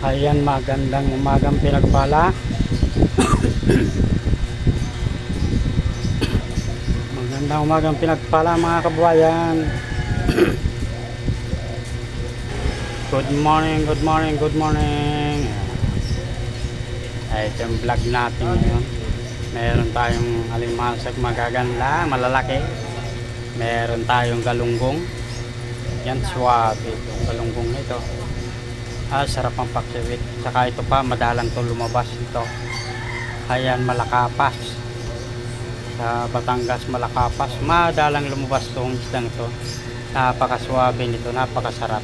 Ayan, magandang umagang pinagpala. Magandang umagang pinagpala mga kabuhayan. Good morning, good morning, good morning. Ay, ito yung vlog natin ngayon. Meron tayong alimasag magaganda, malalaki. Meron tayong galunggong. Yan, suwabe itong galunggong ito. Sarap ang paksiwit. Saka ito pa, madalang to lumabas ito. Ayan, Malakapas. Sa Batangas, Malakapas. Madalang lumabas itong isdang ito. Napakaswabe nito, napakasarap.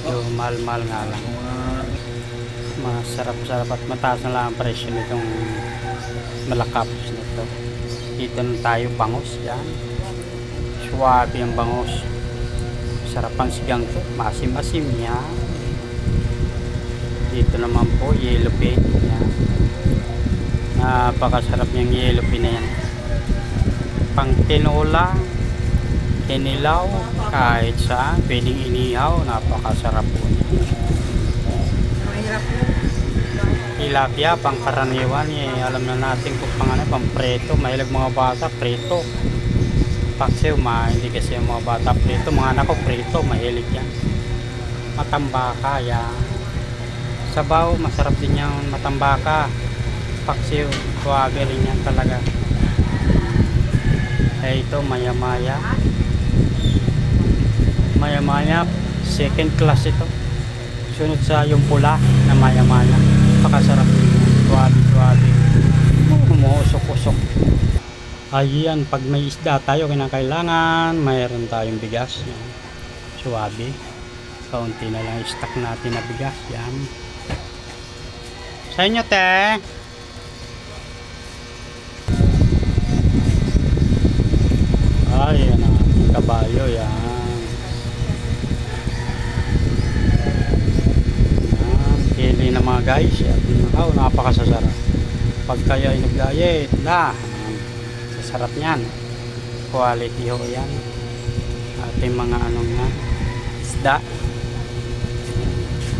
Ito, mahal-mahal nga lang. Masarap-sarap at mataas na lang ang presyo nitong Malakapas nito. Dito na tayo, bangus. Yan. Swabe ang bangus. Sarap ang sigang ito. Masim-asim yan. Dito naman po, yellow pin. Yan. Napakasarap yung yellow pin na yan. Pang tinola, kinilaw, kahit saan, pwedeng inihaw. Napakasarap po niya. Tilapia, pang karaniwan. Alam na natin kung pang preto. Mahilig mga bata, preto. Paksiw, hindi kasi yung mga bata preto. Mga anak ko, preto, mahilig yan. Matambaka, yan. Sabaw, masarap din yung matambaka. Paksiw, suwabe rin yan talaga. Ito, maya-maya. Maya-maya, second class ito. Sunod sa yung pula na maya-maya. Pakasarap din. Suwabe-suwabe. Umuusok-usok. Ayan, pag may isda tayo kinakailangan, mayroon tayong bigas. Yan. Suwabe. Kaunti na lang stock natin na bigas. Yan. Sa inyo, te. Yan ang kabayo. Yan. Pili na mga guys. Napakasasarap. Pag kayo ay nag-diet na, sasarap niyan. Quality ho yan. Ating mga isda.